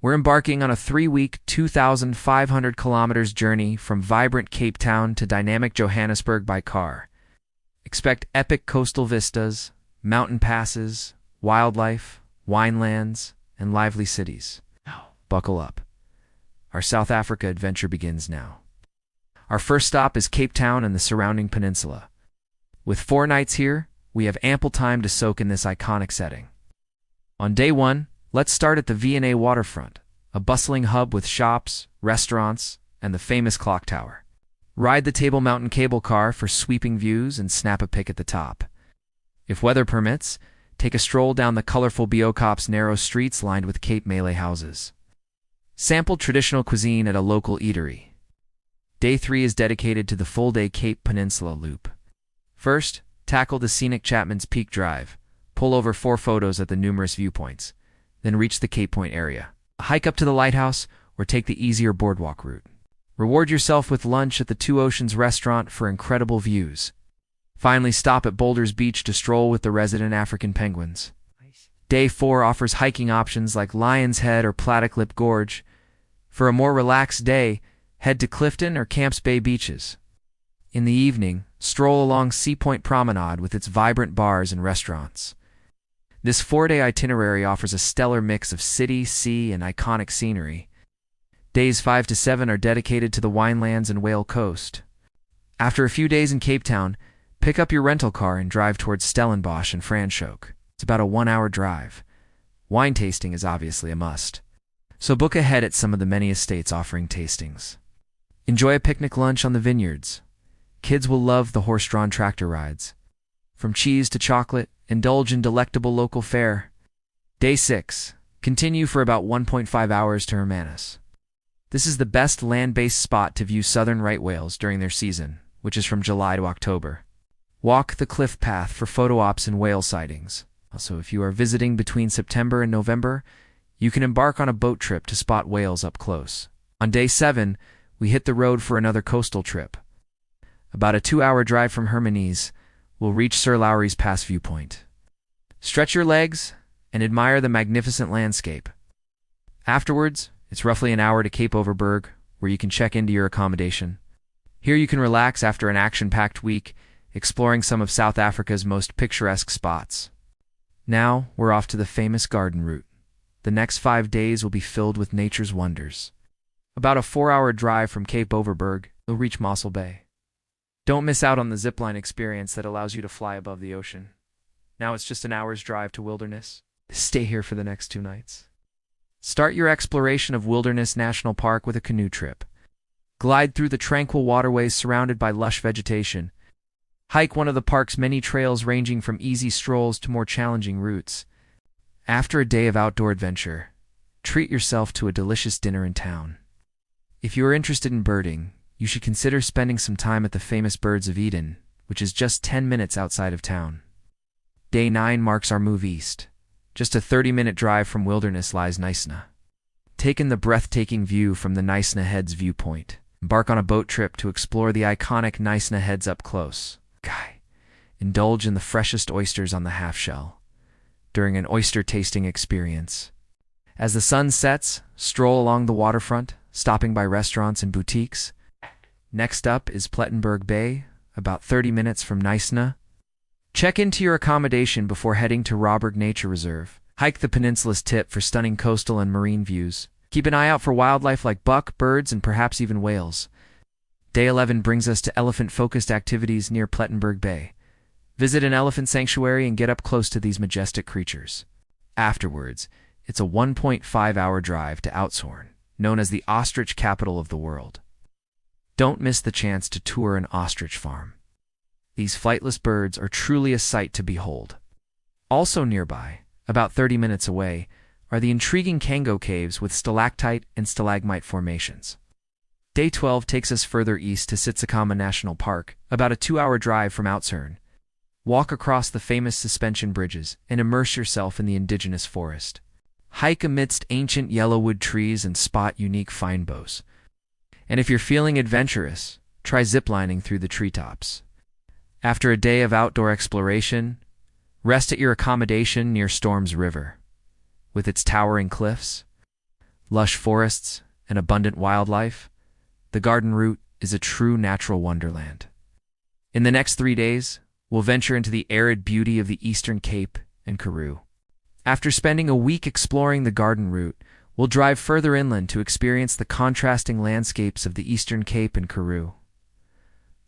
We're embarking on a 3-week, 2,500 kilometers journey from vibrant Capetown to dynamic Johannesburg by car. Expect epic coastal vistas, mountain passes, wildlife, winelands, and lively cities. Now, buckle up. Our South Africa adventure begins now. Our first stop is Capetown and the surrounding peninsula. With 4 nights here, we have ample time to soak in this iconic setting. On day 1, let's start at the V&A waterfront, a bustling hub with shops, restaurants, and the famous clock tower. Ride the Table Mountain cable car for sweeping views and snap a pic at the top. If weather permits, take a stroll down the colorful Bo-Kaap's narrow streets lined with Cape Malay houses. Sample traditional cuisine at a local eatery. Day 3 is dedicated to the full-day Cape Peninsula loop. First, tackle the scenic Chapman's Peak Drive, pull over 4 photos at the numerous viewpoints, then reach the Cape Point area. Hike up to the lighthouse or take the easier boardwalk route. Reward yourself with lunch at the Two Oceans restaurant for incredible views. Finally, stop at Boulders Beach to stroll with the resident African penguins. Day 4 offers hiking options like Lion's Head or Platyclip Gorge. For a more relaxed day, head to Clifton or Camps Bay beaches. In the evening, stroll along Sea Point Promenade with its vibrant bars and restaurants. This 4-day itinerary offers a stellar mix of city, sea, and iconic scenery. Days 5 to 7 are dedicated to the Winelands and Whale Coast. After a few days in Capetown, pick up your rental car and drive towards Stellenbosch and Franschhoek. It's about a 1-hour drive. Wine tasting is obviously a must, so book ahead at some of the many estates offering tastings. Enjoy a picnic lunch on the vineyards. Kids will love the horse-drawn tractor rides. From cheese to chocolate, indulge in delectable local fare. Day 6. Continue for about 1.5 hours to Hermanus. This is the best land-based spot to view southern right whales during their season, which is from July to October. Walk the cliff path for photo ops and whale sightings. Also, if you are visiting between September and November, you can embark on a boat trip to spot whales up close. On day 7, we hit the road for another coastal trip. About a 2-hour drive from Hermanus, we'll reach Sir Lowry's Pass viewpoint. Stretch your legs and admire the magnificent landscape. Afterwards, it's roughly an hour to Cape Overberg, where you can check into your accommodation. Here you can relax after an action-packed week, exploring some of South Africa's most picturesque spots. Now, we're off to the famous garden route. The next 5 days will be filled with nature's wonders. About a 4-hour drive from Cape Overberg, you'll reach Mossel Bay. Don't miss out on the zipline experience that allows you to fly above the ocean. Now it's just an hour's drive to Wilderness. Stay here for the next 2 nights. Start your exploration of Wilderness National Park with a canoe trip. Glide through the tranquil waterways surrounded by lush vegetation. Hike one of the park's many trails ranging from easy strolls to more challenging routes. After a day of outdoor adventure, treat yourself to a delicious dinner in town. If you are interested in birding, you should consider spending some time at the famous Birds of Eden, which is just 10 minutes outside of town. Day 9 marks our move east. Just a 30-minute drive from Wilderness lies Knysna. Take in the breathtaking view from the Knysna Heads viewpoint. Embark on a boat trip to explore the iconic Knysna Heads up close. Indulge in the freshest oysters on the half-shell during an oyster tasting experience. As the sun sets, stroll along the waterfront, stopping by restaurants and boutiques. Next up is Plettenberg Bay, about 30 minutes from Knysna. Check into your accommodation before heading to Robben Nature Reserve. Hike the peninsula's tip for stunning coastal and marine views. Keep an eye out for wildlife like buck, birds, and perhaps even whales. Day 11 brings us to elephant-focused activities near Plettenberg Bay. Visit an elephant sanctuary and get up close to these majestic creatures. Afterwards, it's a 1.5-hour drive to Oudtshoorn, known as the ostrich capital of the world. Don't miss the chance to tour an ostrich farm. These flightless birds are truly a sight to behold. Also nearby, about 30 minutes away, are the intriguing Kango caves with stalactite and stalagmite formations. Day 12 takes us further east to Stellenbosch National Park, about a 2-hour drive from Oudtshoorn. Walk across the famous suspension bridges and immerse yourself in the indigenous forest. Hike amidst ancient yellowwood trees and spot unique fynbos. And if you're feeling adventurous, try ziplining through the treetops. After a day of outdoor exploration, rest at your accommodation near Storms River. With its towering cliffs, lush forests, and abundant wildlife, the garden route is a true natural wonderland. In the next 3 days, we'll venture into the arid beauty of the Eastern Cape and Karoo. After spending a week exploring the garden route, we'll drive further inland to experience the contrasting landscapes of the Eastern Cape and Karoo.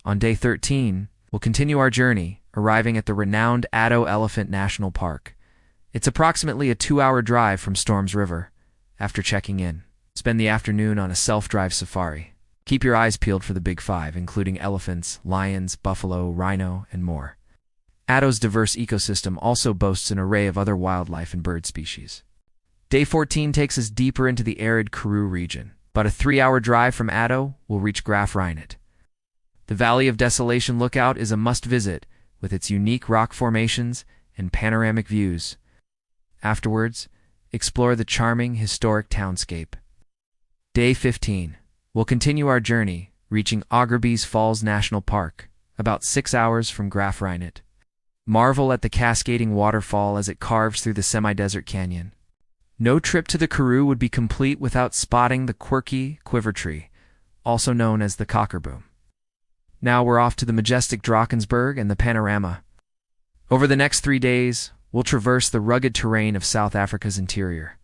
On day 13, we'll continue our journey, arriving at the renowned Addo Elephant National Park. It's approximately a 2-hour drive from Storms River. After checking in, spend the afternoon on a self-drive safari. Keep your eyes peeled for the Big Five, including elephants, lions, buffalo, rhino, and more. Addo's diverse ecosystem also boasts an array of other wildlife and bird species. Day 14 takes us deeper into the arid Karoo region. About a 3-hour drive from Addo, we'll reach Graaff-Reinet. The Valley of Desolation lookout is a must-visit, with its unique rock formations and panoramic views. Afterwards, explore the charming historic townscape. Day 15. We'll continue our journey, reaching Agribi's Falls National Park, about 6 hours from Graaff-Reinet. Marvel at the cascading waterfall as it carves through the semi-desert canyon. No trip to the Karoo would be complete without spotting the quirky quiver tree, also known as the cockerboom. Now we're off to the majestic Drakensberg and the Panorama. Over the next 3 days, we'll traverse the rugged terrain of South Africa's interior.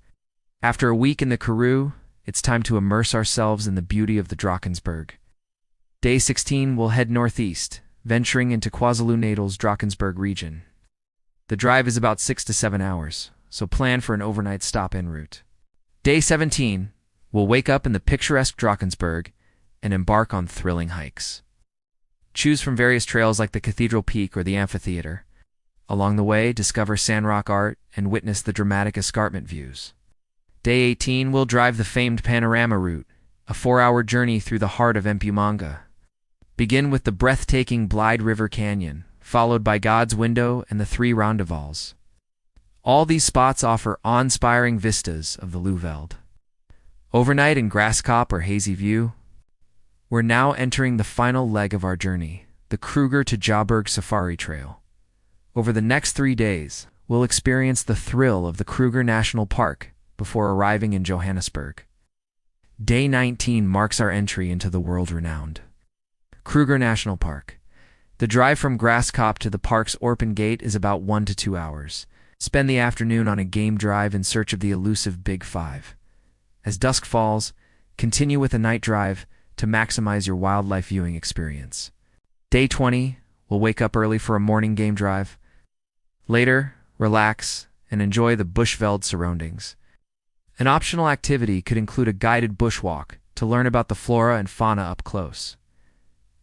After a week in the Karoo, it's time to immerse ourselves in the beauty of the Drakensberg. Day 16, we'll head northeast, venturing into KwaZulu-Natal's Drakensberg region. The drive is about 6 to 7 hours, so plan for an overnight stop en route. Day 17, we'll wake up in the picturesque Drakensberg and embark on thrilling hikes. Choose from various trails like the Cathedral Peak or the Amphitheater. Along the way, discover sandrock art and witness the dramatic escarpment views. Day 18, we'll drive the famed Panorama route, a 4-hour journey through the heart of Mpumalanga. Begin with the breathtaking Blyde River Canyon, followed by God's Window and the 3 Rondevals. All these spots offer awe-inspiring vistas of the Lueveld. Overnight in Graaff-Kaap or Hazy View. We're now entering the final leg of our journey, the Kruger to Joburg Safari Trail. Over the next 3 days, we'll experience the thrill of the Kruger National Park before arriving in Johannesburg. Day 19 marks our entry into the world-renowned Kruger National Park. The drive from Graaff-Kaap to the park's Orpen Gate is about 1 to 2 hours. Spend the afternoon on a game drive in search of the elusive Big Five. As dusk falls, continue with a night drive to maximize your wildlife viewing experience. Day 20, we'll wake up early for a morning game drive. Later, relax and enjoy the bushveld surroundings. An optional activity could include a guided bushwalk to learn about the flora and fauna up close.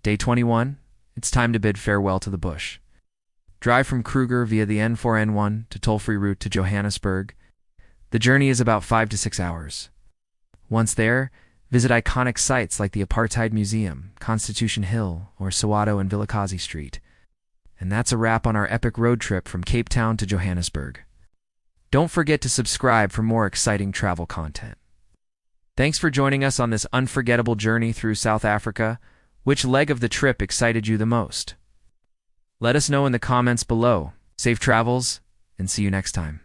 Day 21, it's time to bid farewell to the bush. Drive from Kruger via the N4-N1 to toll-free route to Johannesburg. The journey is about 5 to 6 hours. Once there, visit iconic sites like the Apartheid Museum, Constitution Hill, or Soweto and Vilakazi Street. And that's a wrap on our epic road trip from Capetown to Johannesburg. Don't forget to subscribe for more exciting travel content. Thanks for joining us on this unforgettable journey through South Africa. Which leg of the trip excited you the most? Let us know in the comments below. Safe travels, and see you next time.